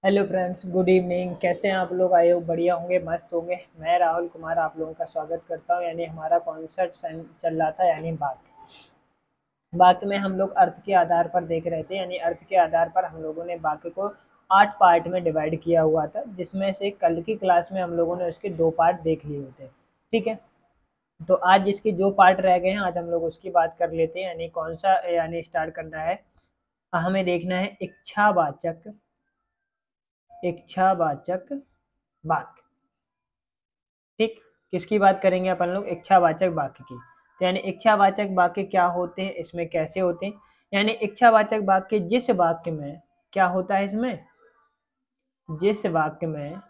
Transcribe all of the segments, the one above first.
Hello friends, good evening. कैसे हैं आप लोग? आए हो बढ़िया होंगे, मस्त होंगे। मैं राहुल कुमार आप लोगों का स्वागत करता हूं। यानी हमारा कॉन्सेप्ट चल रहा था, यानी वाक्य में हम लोग अर्थ के आधार पर देख रहे थे। यानी अर्थ के आधार पर हम लोगों ने वाक्य को 8 पार्ट में डिवाइड किया हुआ था, जिसमें से कल की क्लास में हम लोगों ने उसके 2 पार्ट देख लिए होते। ठीक है, तो आज जिसके जो पार्ट रह गए हैं, आज हम लोग उसकी बात कर लेते हैं। यानी कौन सा, यानी स्टार्ट करना है, हमें देखना है इच्छावाचक इच्छावाचक वाक्य। ठीक, किसकी बात करेंगे अपन लोग? इच्छावाचक वाक्य की। तो यानी इच्छावाचक वाक्य क्या होते हैं, इसमें कैसे होते हैं? यानी इच्छावाचक वाक्य जिस वाक्य में क्या होता है, इसमें जिस वाक्य में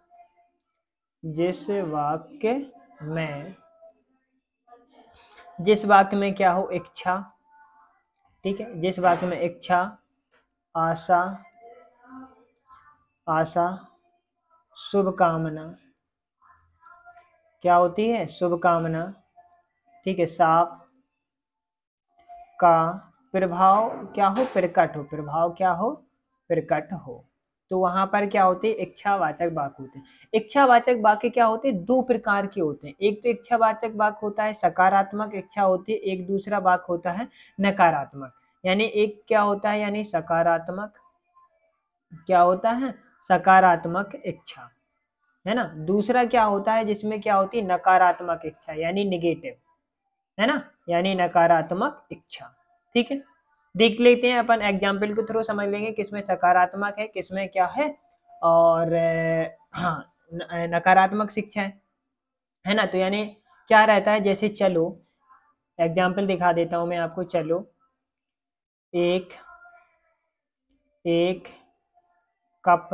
जिस वाक्य में जिस वाक्य में क्या हो, इच्छा। ठीक है, जिस वाक्य में इच्छा, आशा आशा शुभ कामना क्या होती है, शुभ कामना। ठीक है, साफ का प्रभाव क्या हो, प्रकट हो। प्रभाव क्या हो, प्रकट हो। तो वहां पर क्या होते हैं, इच्छावाचक वाक्य होते हैं। इच्छावाचक वाक्य क्या होते हैं, 2 प्रकार के होते हैं। एक तो इच्छावाचक वाक्य होता है सकारात्मक इच्छा होती है, एक दूसरा वाक्य होता है नकारात्मक। यानी एक क्या होता है, यानी सकारात्मक, क्या होता है, सकारात्मक इच्छा, है ना। दूसरा क्या होता है, जिसमें क्या होती है, नकारात्मक इच्छा, यानी निगेटिव, है ना, यानी नकारात्मक इच्छा। ठीक है, देख लेते हैं अपन एग्जाम्पल के थ्रू, समझ लेंगे किसमें सकारात्मक है, किसमें क्या है, और हाँ, नकारात्मक शिक्षा है ना। तो यानी क्या रहता है, जैसे चलो, एग्जाम्पल दिखा देता हूं मैं आपको। चलो एक एक कप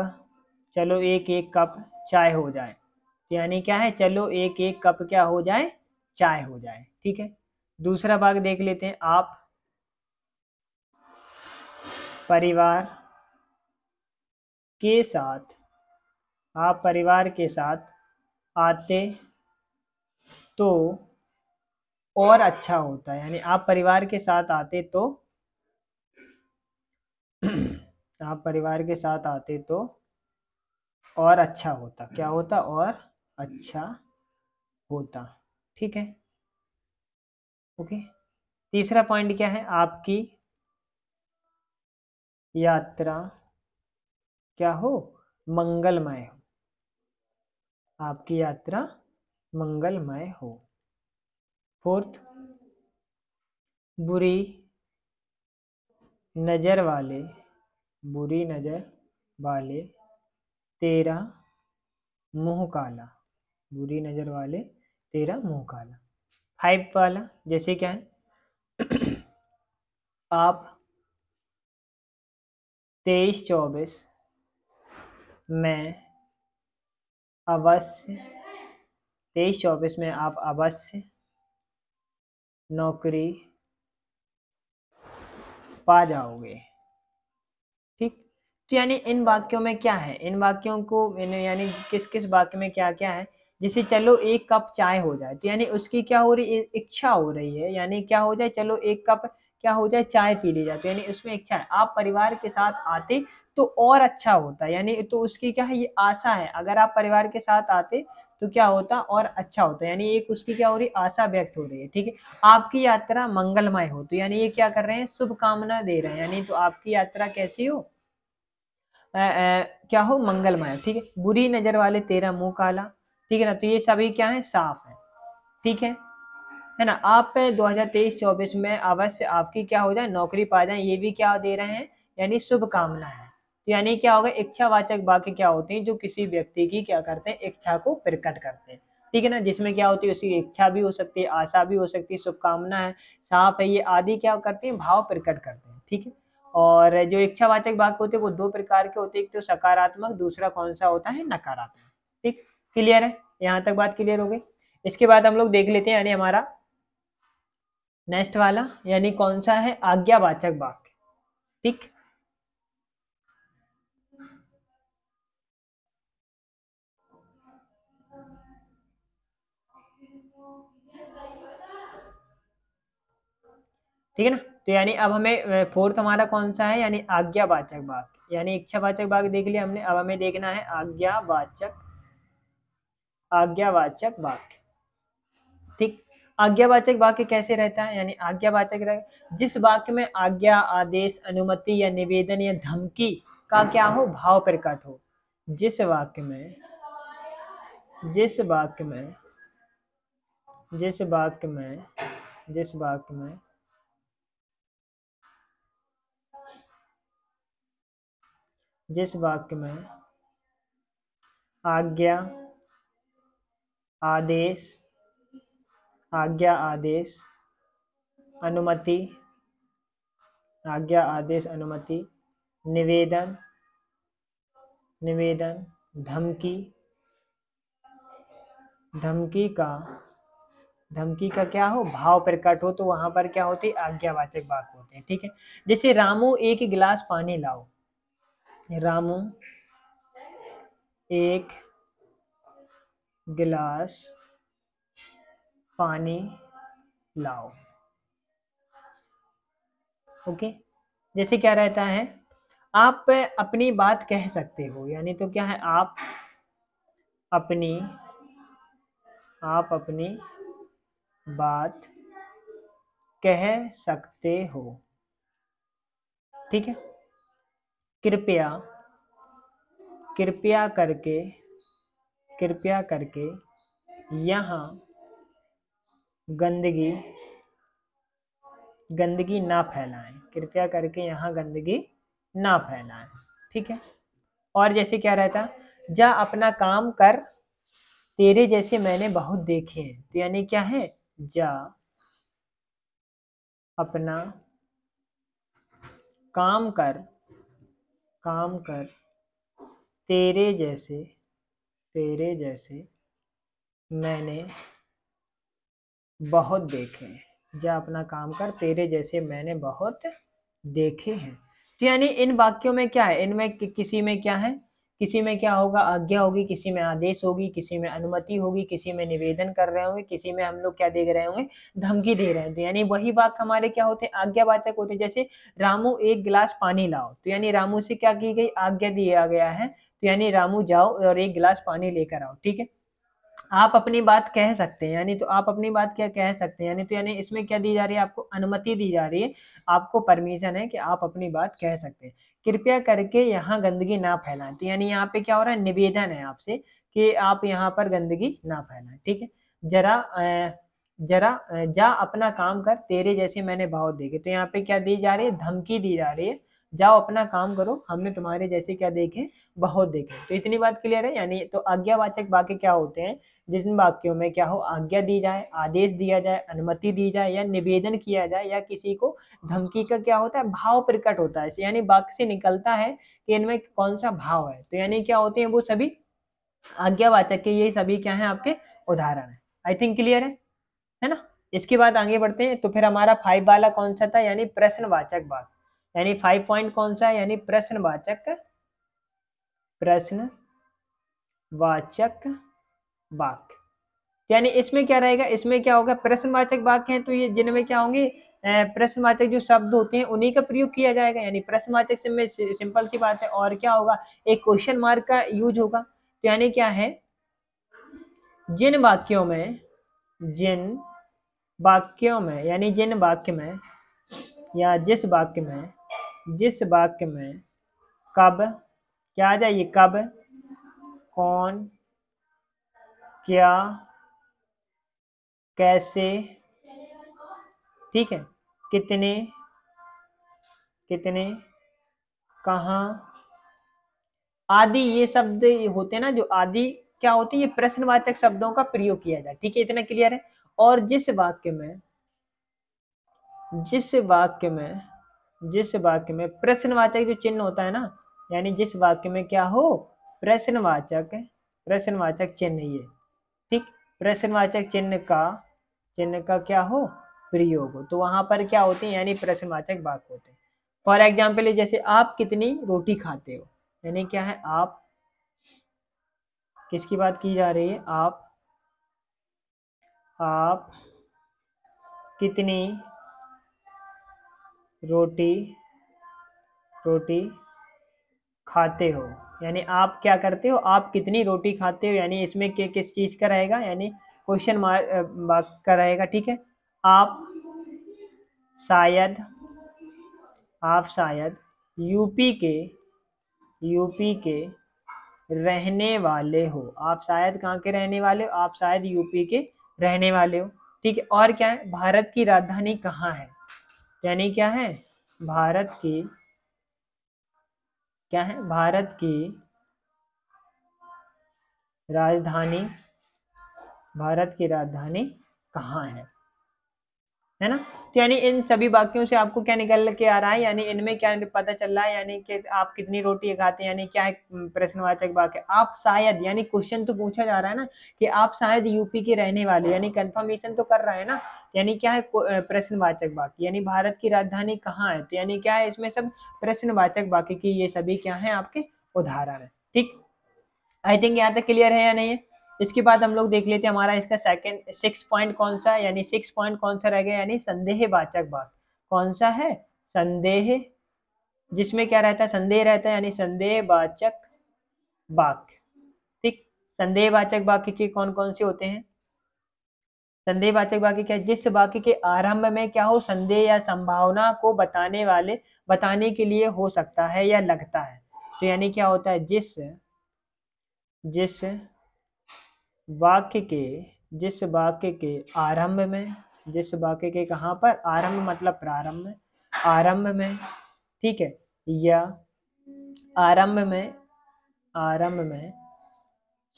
चलो एक एक कप चाय हो जाए। तो यानी क्या है, चलो एक एक कप क्या हो जाए, चाय हो जाए। ठीक है, दूसरा भाग देख लेते हैं। परिवार के साथ आप परिवार के साथ आते तो और अच्छा होता। यानी आप परिवार के साथ आते तो आप परिवार के साथ आते तो और अच्छा होता। क्या होता, और अच्छा होता। ठीक है, ओके। तीसरा पॉइंट क्या है, आपकी यात्रा क्या हो, मंगलमय हो। आपकी यात्रा मंगलमय हो। फोर्थ, बुरी नजर वाले बुरी नजर वाले तेरा मुंह काला। बुरी नजर वाले तेरा मुंह काला। 5 वाला जैसे क्या है, आप 23-24 में अवश्य 23-24 में आप अवश्य नौकरी पा जाओगे। ठीक, तो यानी इन वाक्यों में क्या है, इन वाक्यों को यानी किस किस वाक्य में क्या क्या है। जैसे चलो एक कप चाय हो जाए, तो यानी उसकी क्या हो रही है, इच्छा हो रही है। यानी क्या हो जाए, चलो एक कप क्या हो जाए, चाय पी ली जाए। तो यानी उसमें इच्छा है। आप परिवार के साथ आते तो और अच्छा होता, यानी तो उसकी क्या है, ये आशा है। अगर आप परिवार के साथ आते तो क्या होता, और अच्छा होता। यानी एक उसकी क्या हो रही, आशा व्यक्त हो रही है। ठीक है, आपकी यात्रा मंगलमय हो, तो यानी ये क्या कर रहे हैं, शुभ कामना दे रहे हैं। यानी तो आपकी यात्रा कैसी हो, क्या हो, मंगलमय। ठीक है, बुरी नजर वाले तेरा मुंह काला। ठीक है ना, तो ये सभी क्या है, साफ है। ठीक है ना। आप 2023-24 में अवश्य आपकी क्या हो जाए, नौकरी पा जाए, ये भी क्या दे रहे हैं, यानी शुभ कामना है। तो यानी क्या होगा, इच्छावाचक वाक्य क्या होते हैं, जो किसी व्यक्ति की क्या करते हैं, इच्छा को प्रकट करते हैं। ठीक है ना, जिसमें क्या होती है, उसकी इच्छा भी हो सकती है, आशा भी हो सकती है, शुभकामना है, साफ है, ये आदि क्या करते हैं, भाव प्रकट करते हैं। ठीक है, और जो इच्छावाचक वाक्य होते हैं वो 2 प्रकार के होते हैं, एक तो सकारात्मक, दूसरा कौन सा होता है, नकारात्मक। ठीक, क्लियर है, यहाँ तक बात क्लियर हो गई। इसके बाद हम लोग देख लेते हैं, यानी हमारा नेक्स्ट वाला, यानी कौन सा है, आज्ञावाचक वाक्य। ठीक, ठीक है ना। तो यानी अब हमें फोर्थ हमारा कौन सा है, यानी आज्ञावाचक वाक्य। यानी इच्छावाचक वाक्य देख लिया हमने। अब हमें देखना है आज्ञावाचक वाक्य। ठीक, आज्ञावाचक वाक्य कैसे रहता है, यानी आज्ञावाचक जिस वाक्य में आज्ञा, आदेश, अनुमति या निवेदन या धमकी का क्या हो, भाव प्रकट हो। जिस वाक्य में जिस वाक्य में जिस वाक्य में जिस वाक्य में जिस वाक्य में आज्ञा, आदेश, अनुमति, आज्ञा, आदेश, अनुमति, निवेदन, धमकी का क्या हो, भाव प्रकट हो, तो वहां पर क्या होते, आज्ञावाचक वाक्य होते हैं। ठीक है, जैसे रामू एक गिलास पानी लाओ, रामू एक गिलास पानी लाओ। ओके, जैसे क्या रहता है, आप अपनी बात कह सकते हो, यानी तो क्या है, आप अपनी बात कह सकते हो। ठीक है, कृपया करके यहाँ गंदगी ना फैलाएं, कृपया करके यहाँ गंदगी ना फैलाएं। ठीक है, और जैसे क्या रहता, जा अपना काम कर, तेरे जैसे मैंने बहुत देखे हैं। तो यानी क्या है, जा अपना काम कर तेरे जैसे मैंने बहुत देखे हैं। जा अपना काम कर, तेरे जैसे मैंने बहुत देखे हैं। तो यानी इन वाक्यों में क्या है, इनमें किसी में क्या है, किसी में क्या होगा, आज्ञा होगी, किसी में आदेश होगी, किसी में अनुमति होगी, किसी में निवेदन कर रहे होंगे, किसी में हम लोग क्या दे रहे होंगे, धमकी दे रहे हैं। तो यानी वही वाक्य हमारे क्या होते हैं, आज्ञावाचक होते हैं। जैसे रामू एक गिलास पानी लाओ, तो यानी रामू से क्या की गई, आज्ञा दिया गया है, तो यानी रामू जाओ और एक गिलास पानी लेकर आओ। ठीक है, आप अपनी बात कह सकते हैं, यानी तो आप अपनी बात क्या कह सकते हैं, यानी तो यानी इसमें क्या दी जा रही है, आपको अनुमति दी जा रही है, आपको परमिशन है कि आप अपनी बात कह सकते हैं। कृपया करके यहाँ गंदगी ना फैलाएं, तो यानी यहाँ पे क्या हो रहा है, निवेदन है आपसे कि आप यहाँ पर गंदगी ना फैलाएं। ठीक है, जा अपना काम कर, तेरे जैसे मैंने बहुत देखे। तो यहाँ पे क्या दी जा रही है, धमकी दी जा रही है, जाओ अपना काम करो, हमने तुम्हारे जैसे क्या देखे, बहुत देखे। तो इतनी बात क्लियर है। यानी तो आज्ञावाचक वाक्य क्या होते हैं, जिन वाक्यों में क्या हो, आज्ञा दी जाए, आदेश दिया जाए, अनुमति दी जाए या निवेदन किया जाए, या किसी को धमकी का क्या होता है, भाव प्रकट होता है। यानी वाक्य से निकलता है कि इनमें कौन सा भाव है। तो यानी क्या होते हैं, वो सभी आज्ञावाचक के, ये सभी क्या है, आपके उदाहरण है। आई थिंक क्लियर है ना। इसके बाद आगे बढ़ते हैं। तो फिर हमारा 5 वाला कौन सा था, यानी प्रश्नवाचक वाक्य। यानी 5 पॉइंट कौन सा है, यानी प्रश्नवाचक वाक्य। यानी इसमें क्या रहेगा, इसमें क्या होगा, प्रश्नवाचक वाक्य है, तो ये जिनमें क्या होंगे, प्रश्नवाचक जो शब्द होते हैं उन्हीं का प्रयोग किया जाएगा। यानी प्रश्नवाचक से में सिंपल सी बात है, और क्या होगा, एक क्वेश्चन मार्क का यूज होगा। तो यानी क्या है, जिन वाक्यों में यानी जिन वाक्य में या जिस वाक्य में कब क्या आ जाए, कब, कौन, क्या, कैसे, ठीक है, कितने, कहाँ आदि, ये शब्द होते हैं ना, जो आदि क्या होते हैं, ये प्रश्नवाचक शब्दों का प्रयोग किया जाए। ठीक है, इतना क्लियर है। और जिस वाक्य में प्रश्नवाचक जो चिन्ह होता है ना, यानी जिस वाक्य में क्या हो, प्रश्नवाचक चिन्ह, ये ठीक, प्रश्नवाचक चिन्ह का क्या हो, प्रयोग हो, तो वहां पर क्या होते हैं, यानी प्रश्नवाचक वाक्य होते हैं। फॉर एग्जाम्पल, जैसे आप कितनी रोटी खाते हो, यानी क्या है, आप किसकी बात की जा रही है, आप कितनी रोटी खाते हो, यानी आप क्या करते हो, आप कितनी रोटी खाते हो, यानी इसमें किस चीज का रहेगा, यानी क्वेश्चन मार्क का रहेगा। ठीक है, आप शायद यूपी के रहने वाले हो। आप शायद कहाँ के रहने वाले हो, आप शायद यूपी के रहने वाले हो। ठीक है, और क्या है, भारत की राजधानी कहाँ है, यानी क्या है, भारत की क्या है, भारत की राजधानी, भारत की राजधानी कहाँ है ना। तो यानी इन सभी वाक्यों से आपको क्या निकल के आ रहा है, यानी इनमें क्या पता चल रहा है, यानी कि आप कितनी रोटी खाते हैं, यानी क्या है प्रश्नवाचक वाक्य। आप शायद, यानी क्वेश्चन तो पूछा जा रहा है ना कि आप शायद यूपी के रहने वाले, यानी कंफर्मेशन तो कर रहा है ना, यानी क्या है प्रश्नवाचक वाक्य, यानी भारत की राजधानी कहाँ है, तो यानी क्या है, इसमें सब प्रश्नवाचक वाक्य की ये सभी क्या है, आपके उदाहरण है। ठीक, आई थिंक यहाँ तक क्लियर है या नहीं है। इसके बाद हम लोग देख लेते हैं हमारा इसका सेकंड 6 पॉइंट कौन सा है, यानी 6 पॉइंट कौन सा रह गया, यानी संदेहवाचक वाक्य। कौन सा है, संदेह, जिसमें क्या रहता है, संदेह रहता है, यानी संदेहवाचक वाक्य। ठीक, संदेहवाचक वाक्य के कौन कौन से होते हैं, संदेहवाचक वाक्य क्या है, जिस वाक्य के आरंभ में क्या हो, संदेह या संभावना को बताने के लिए हो सकता है या लगता है। तो यानी क्या होता है, जिस वाक्य के आरंभ में, जिस वाक्य के कहाँ पर, आरंभ मतलब प्रारंभ में, आरंभ में, ठीक है, या आरंभ में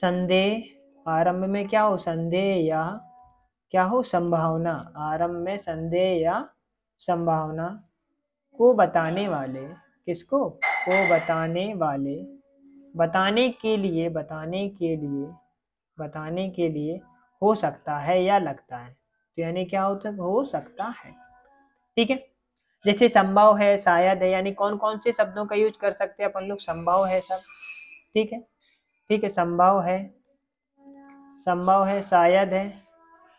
संदेह, आरंभ में क्या हो, संदेह या क्या हो, संभावना, आरंभ में संदेह या संभावना को बताने वाले, किसको को बताने के लिए हो सकता है या लगता है। तो यानी क्या होता है, हो सकता है। ठीक है, जैसे संभव है, शायद है, यानी कौन कौन से शब्दों का यूज कर सकते हैं अपन लोग, संभव है सब। ठीक है, ठीक है, संभव है, शायद है,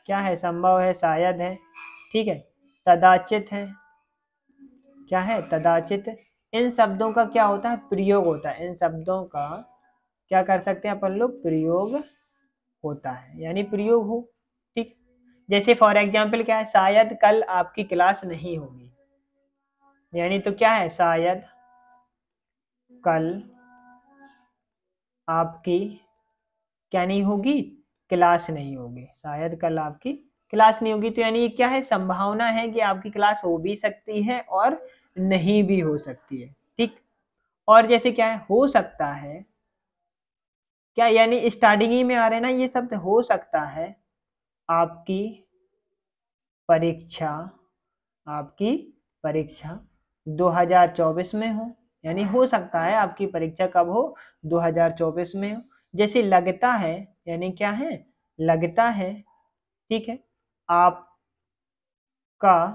क्या है, संभव है, शायद है। ठीक है, कदाचित है, क्या है, कदाचित। इन शब्दों का क्या होता है, प्रयोग होता है, इन शब्दों का क्या कर सकते हैं अपन लोग, प्रयोग होता है, यानी प्रयोग हो। ठीक, जैसे फॉर एग्जाम्पल क्या है, शायद कल आपकी क्लास नहीं होगी, यानी तो क्या है, शायद कल आपकी क्या नहीं होगी, क्लास नहीं होगी, शायद कल आपकी क्लास नहीं होगी। तो यानी ये क्या है, संभावना है कि आपकी क्लास हो भी सकती है और नहीं भी हो सकती है। ठीक, और जैसे क्या है, हो सकता है, क्या यानी स्टार्टिंग ही में आ रहे ना ये शब्द, हो सकता है आपकी परीक्षा, आपकी परीक्षा 2024 में हो, यानी हो सकता है आपकी परीक्षा कब हो, 2024 में हो। जैसे लगता है, यानी क्या है, लगता है, ठीक है, आपका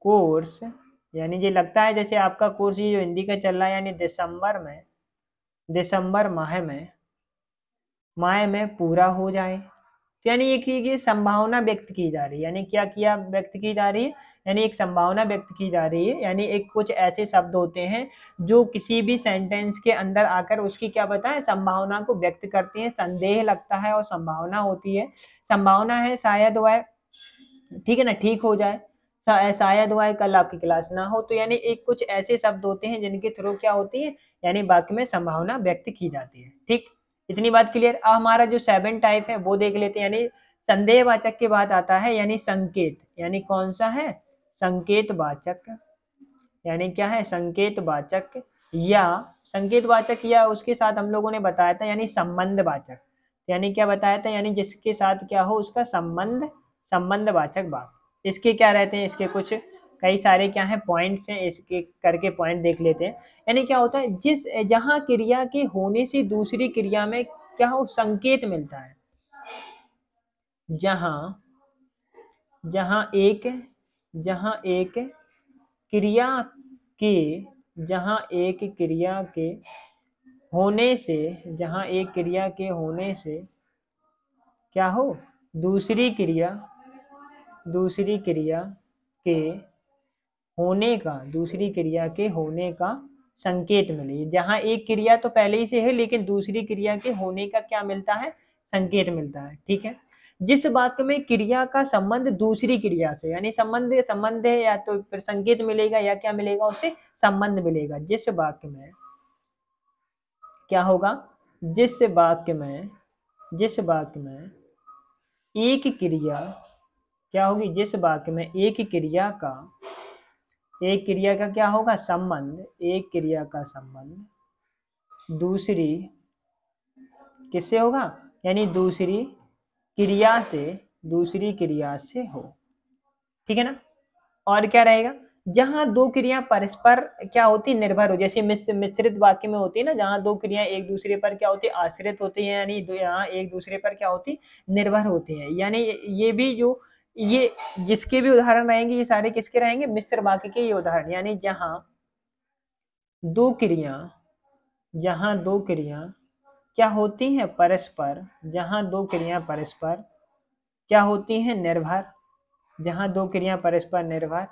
कोर्स, यानी ये लगता है जैसे आपका कोर्स ये जो हिंदी का चल रहा है, यानी दिसंबर माह में पूरा हो जाए। तो यानी ये संभावना व्यक्त की जा रही है, यानी क्या किया व्यक्त की जा रही है, यानी एक संभावना व्यक्त की जा रही है, यानी एक कुछ ऐसे शब्द होते हैं जो किसी भी सेंटेंस के अंदर आकर उसकी क्या बताएं, संभावना को व्यक्त करते हैं। संदेह लगता है और संभावना होती है, संभावना है शायद वह, ठीक है ना, ठीक हो जाए, शायद वह कल आपकी क्लास ना हो। तो यानी एक कुछ ऐसे शब्द होते हैं जिनके थ्रू क्या होती है, यानी वाक्य में संभावना व्यक्त की जाती है। ठीक, इतनी बात क्लियर। अब हमारा जो 7 टाइप है वो देख लेते हैं, यानी संदेहवाचक के बाद आता है यानी संकेत, यानी कौन सा है, संकेतवाचक, यानी क्या है, संकेतवाचक, या संकेतवाचक, या उसके साथ हम लोगों ने बताया था यानी संबंधवाचक, यानी क्या बताया था, यानी जिसके साथ क्या हो उसका संबंधवाचक वाक्य। इसके क्या रहते हैं, इसके कुछ कई सारे क्या है पॉइंट्स हैं, इसके करके पॉइंट देख लेते हैं। यानी क्या होता है, जहां क्रिया के होने से दूसरी क्रिया में क्या हो संकेत मिलता है, जहां जहां एक जहां एक क्रिया के जहां एक क्रिया के होने से जहां एक क्रिया के होने से क्या हो दूसरी क्रिया के होने का संकेत मिले। जहां एक क्रिया तो पहले ही से है लेकिन दूसरी क्रिया के होने का क्या मिलता है, संकेत मिलता है। ठीक है, जिस वाक्य में क्रिया का संबंध दूसरी क्रिया से, यानी संबंध है या तो फिर संकेत मिलेगा या क्या मिलेगा, उससे संबंध मिलेगा। जिस वाक्य में क्या होगा, जिस वाक्य में एक क्रिया क्या होगी, जिस वाक्य में एक क्रिया का क्या होगा, संबंध, एक क्रिया का संबंध दूसरी किससे होगा, यानी दूसरी क्रिया से हो। ठीक है ना। और क्या रहेगा, जहां दो क्रिया परस्पर क्या होती, निर्भर हो, जैसे मिश्रित वाक्य में होती है ना, जहां दो क्रिया एक दूसरे पर क्या होती, आश्रित होती है, यानी यहाँ एक दूसरे पर क्या होती, निर्भर होती है। यानी ये भी जो ये जिसके भी उदाहरण रहेंगे ये सारे किसके रहेंगे, मिश्र वाक्य के ये उदाहरण। यानी जहां दो क्रिया क्या होती हैं परस्पर, जहां दो क्रिया परस्पर क्या होती हैं, निर्भर, जहां दो क्रिया परस्पर निर्भर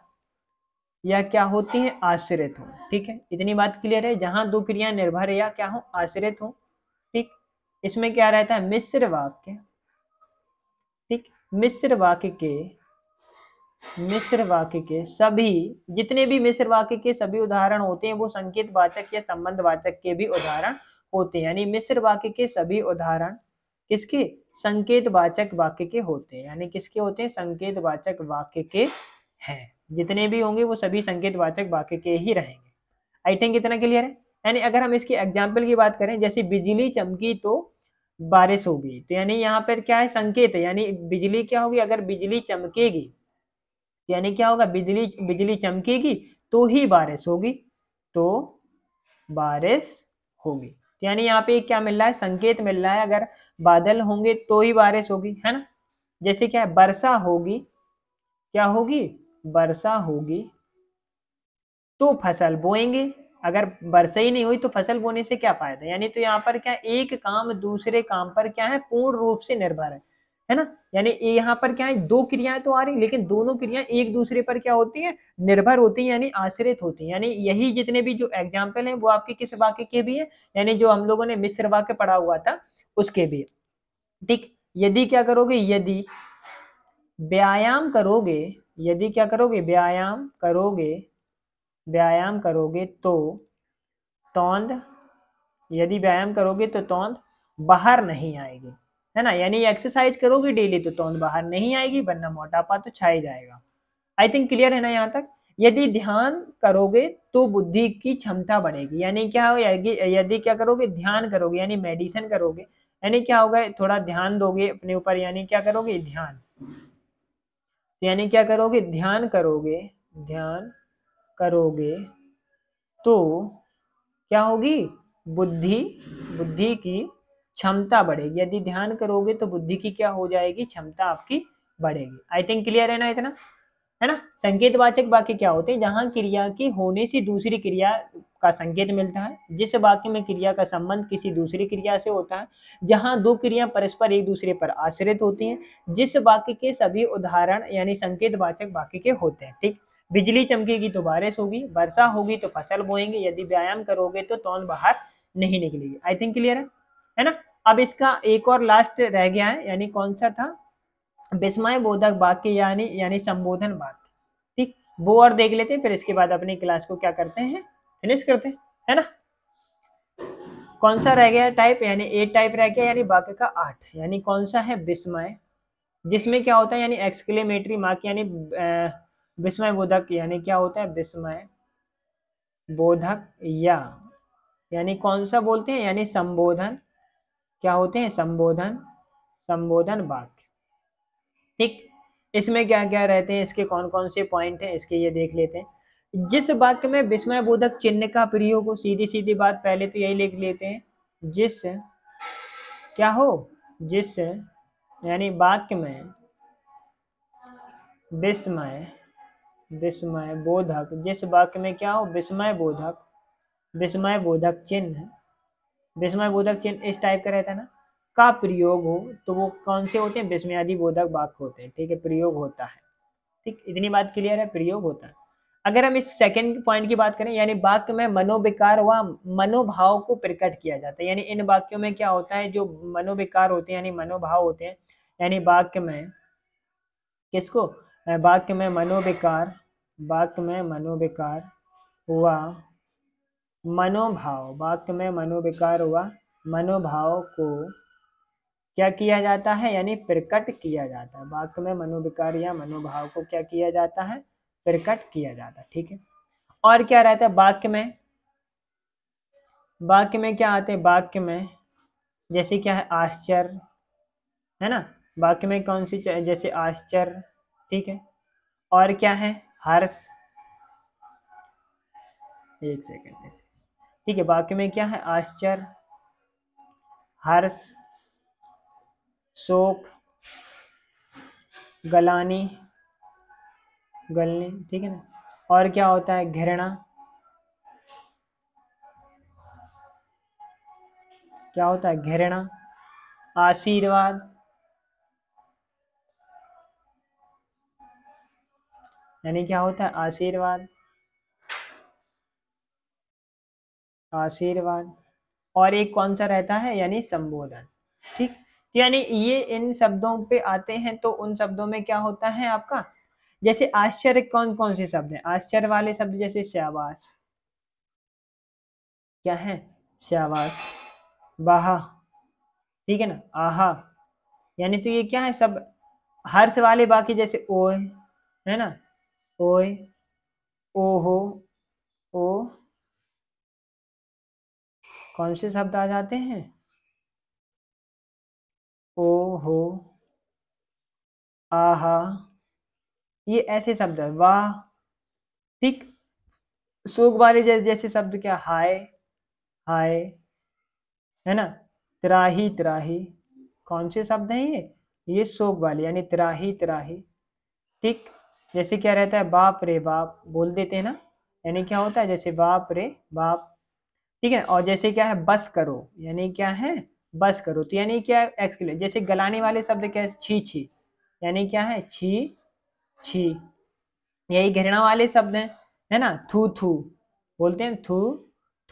या क्या होती हैं, आश्रित हो। ठीक है, इतनी बात क्लियर है, जहां दो क्रिया निर्भर या क्या हो, आश्रित हो। ठीक, इसमें क्या रहता है, मिश्र वाक्य। ठीक, मिश्र वाक्य के सभी, जितने भी मिश्र वाक्य के सभी उदाहरण होते हैं वो संकेत वाचक या संबंध वाचक के भी उदाहरण होते हैं। यानी मिश्र वाक्य के सभी उदाहरण किसके, संकेत वाचक वाक्य के होते हैं। यानी किसके होते हैं, संकेत वाचक वाक्य के हैं। जितने भी होंगे वो सभी संकेत वाचक वाक्य के ही रहेंगे। आई थिंक इतना क्लियर है। यानी अगर हम इसके एग्जाम्पल की बात करें, जैसे बिजली चमकी तो बारिश होगी, तो यानी यहाँ पर क्या है, संकेत है। यानी बिजली क्या होगी, अगर बिजली चमकेगी यानी क्या होगा, बिजली चमकेगी तो ही बारिश होगी, तो बारिश होगी। तो यानी यहाँ पे क्या मिल रहा है, संकेत मिल रहा है, अगर बादल होंगे तो ही बारिश होगी, है ना। जैसे क्या है, वर्षा होगी, क्या होगी, वर्षा होगी तो फसल बोएंगे, अगर वर्षा ही नहीं हुई तो फसल बोने से क्या फायदा। यानी तो यहाँ पर क्या, एक काम दूसरे काम पर क्या है, पूर्ण रूप से निर्भर है ना। यानी यहाँ पर क्या है, दो क्रियाएं तो आ रही लेकिन दोनों क्रियाएं एक दूसरे पर क्या होती हैं, निर्भर होती हैं, यानी आश्रित होती हैं। यानी यही जितने भी जो एग्जाम्पल हैं वो आपके किस वाक्य के भी है, यानी जो हम लोगों ने मिश्र वाक्य पढ़ा हुआ था उसके भी। ठीक, यदि क्या करोगे, यदि व्यायाम करोगे, यदि क्या करोगे, व्यायाम करोगे तो तौंद, यदि व्यायाम करोगे तो तौंद बाहर नहीं आएगी, है ना। यानी एक्सरसाइज करोगे डेली तो तौंद बाहर नहीं आएगी, वरना मोटापा तो छा ही जाएगा। आई थिंक क्लियर है ना यहाँ तक। यदि ध्यान करोगे तो बुद्धि की क्षमता बढ़ेगी, यानी क्या हो, यदि क्या करोगे, ध्यान करोगे, यानी मेडिटेशन करोगे, यानी क्या होगा, थोड़ा ध्यान दोगे अपने ऊपर, यानी क्या करोगे, ध्यान, यानी क्या करोगे, ध्यान करोगे तो क्या होगी, बुद्धि की क्षमता बढ़ेगी। यदि ध्यान करोगे तो बुद्धि की क्या हो जाएगी, क्षमता आपकी बढ़ेगी। आई थिंक क्लियर है ना इतना, है ना। संकेतवाचक वाक्य क्या होते हैं, जहां क्रिया के होने से दूसरी क्रिया का संकेत मिलता है। जिस वाक्य में क्रिया का संबंध किसी दूसरी क्रिया से होता है, जहां दो क्रिया परस्पर एक दूसरे पर आश्रित होती हैं, जिस वाक्य के सभी उदाहरण यानी संकेतवाचक वाक्य के होते हैं। ठीक, बिजली चमकेगी तो बारिश होगी, वर्षा होगी तो फसल बोएंगे, यदि व्यायाम करोगे तो तौंद बाहर नहीं निकलेगी। आई थिंक क्लियर है ना। अब इसका एक और लास्ट रह गया है, यानी कौन सा था, विस्मय बोधक वाक्य यानी संबोधन वाक्य। ठीक, वो और देख लेते हैं, फिर इसके बाद अपनी क्लास को क्या करते हैं, फिनिश करते हैं, है ना। कौन सा रह गया टाइप, यानी 8 टाइप रह गया, यानी वाक्य का 8, यानी कौन सा है, विस्मय, जिसमें क्या होता है, यानी एक्सक्लेमेटरी मार्क, यानी विस्मय बोधक, यानी क्या होता है, विस्मय बोधक, यानी कौन सा बोलते हैं, यानी संबोधन, क्या होते हैं, संबोधन वाक्य। ठीक, इसमें क्या क्या रहते हैं, इसके कौन कौन से पॉइंट हैं, इसके ये देख लेते हैं। जिस वाक्य में विस्मय बोधक चिन्ह का प्रयोग हो, सीधी सीधी बात, पहले तो यही लिख लेते हैं, जिस क्या हो, जिस यानी वाक्य में विस्मय बोधक, जिस वाक्य में क्या हो, विस्मय बोधक चिन्ह, विस्मय बोधक चिन्ह इस टाइप का रहता है ना, का प्रयोग हो, तो वो कौन से होते हैं, विस्मयादि बोधक वाक्य होते हैं। ठीक है, प्रयोग होता है। ठीक, इतनी बात क्लियर है, प्रयोग होता है। अगर हम इस सेकंड पॉइंट की बात करें, यानी वाक्य में मनोविकार व मनोभाव को प्रकट किया जाता है। यानी इन वाक्यों में क्या होता है, जो मनोविकार होते हैं यानी मनोभाव होते हैं, यानी वाक्य में किसको, वाक्य में मनोविकार, वाक्य में मनोविकार हुआ मनोभाव, वाक्य में मनोविकार हुआ मनोभाव को क्या किया जाता है, यानी प्रकट किया जाता है। वाक्य में मनोविकार या मनोभाव को क्या किया जाता है, प्रकट किया जाता है। ठीक है, और क्या रहता है वाक्य में, वाक्य में क्या आते हैं, वाक्य में जैसे क्या है आश्चर्य, है ना, वाक्य में कौन सी जैसे आश्चर्य, ठीक है, और क्या है हर्ष, एक सेकंड, ठीक है, वाक्य में क्या है आश्चर्य, हर्ष, शोक, गलानी, गलनी, ठीक है ना, और क्या होता है घृणा, क्या होता है घृणा, आशीर्वाद, यानी क्या होता है आशीर्वाद, आशीर्वाद, और एक कौन सा रहता है, यानी संबोधन। ठीक, तो यानी ये इन शब्दों पे आते हैं, तो उन शब्दों में क्या होता है आपका, जैसे आश्चर्य कौन कौन से शब्द हैं, आश्चर्य वाले शब्द जैसे शाबाश, क्या है शाबाश, वाह, ठीक है ना, आहा, यानी तो ये क्या है सब हर्ष वाले, बाकी जैसे ओए, है ना, ओए, ओहो, ओ, कौन से शब्द आ जाते हैं, ओहो, आहा, ये ऐसे शब्द है, वाह, ठीक, शोक वाले जैसे शब्द क्या हाय, हाय, है ना, त्राही, त्राही, कौन से शब्द हैं ये शोक वाले, यानी त्राही, त्राही, ठीक, जैसे क्या रहता है बाप रे बाप, बोल देते हैं ना, यानी क्या होता है जैसे बाप रे बाप, ठीक है, और जैसे क्या है बस करो, यानी क्या है बस करो, तो यानी क्या एक्सक्लेम, जैसे गलाने वाले शब्द क्या है छी छी, यानी क्या है छी छी, यही घृणा वाले शब्द हैं, है ना, थू थू, बोलते हैं थू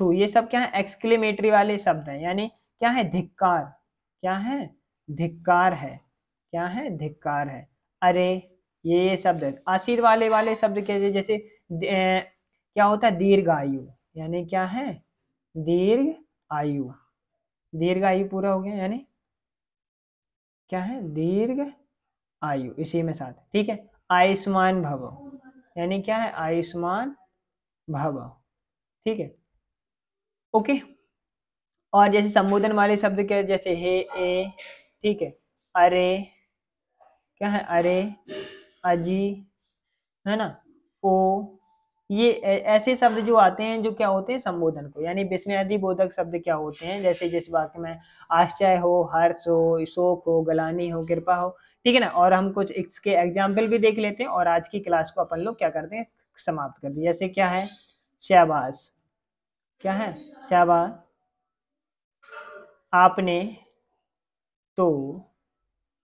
थू, ये सब क्या है एक्सक्लेमेटरी वाले शब्द हैं, यानी क्या है धिक्कार, क्या है धिक्कार है, क्या है धिक्कार है, अरे ये शब्द है। आशीर्वाद वाले शब्द कैसे, जैसे क्या होता है दीर्घायु, यानी क्या है दीर्घ आयु, दीर्घ आयु पूरा हो गया, यानी क्या है दीर्घ आयु, इसी में साथ, ठीक है, आयुष्मान भव, यानी क्या है आयुष्मान भव, ठीक है, ओके, और जैसे संबोधन वाले शब्द क्या है, जैसे हे ए, ठीक है, अरे, क्या है अरे, अजी, है ना, ओ, ये ऐसे शब्द जो आते हैं जो क्या होते हैं संबोधन को, यानी विस्मयादि बोधक शब्द क्या होते हैं, जैसे जिस वाक्य में आश्चर्य हो, हर्ष हो, शोक हो, गलानी हो, कृपा हो, ठीक है ना, और हम कुछ इसके एग्जाम्पल भी देख लेते हैं, और आज की क्लास को अपन लोग क्या करते हैं समाप्त कर दिए। जैसे क्या है शाबाश, क्या है शाबाश, आपने तो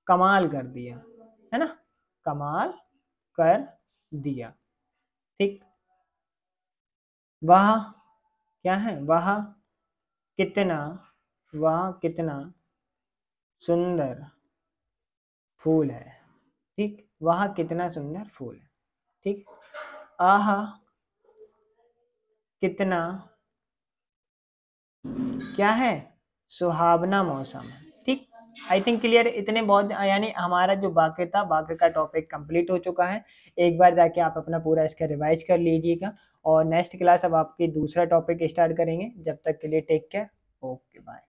कमाल कर दिया, है ना, कमाल कर दिया, ठीक, वह, क्या है वह कितना, वह कितना सुंदर फूल है, ठीक, वह कितना सुंदर फूल है, ठीक, आह कितना, क्या है सुहावना मौसम है, ठीक, आई थिंक क्लियर, इतने बहुत, यानी हमारा जो वाक्य था, वाक्य का टॉपिक कंप्लीट हो चुका है। एक बार जाके आप अपना पूरा इसका रिवाइज कर लीजिएगा, और नेक्स्ट क्लास अब आपकी दूसरा टॉपिक स्टार्ट करेंगे। जब तक के लिए टेक केयर, ओके बाय।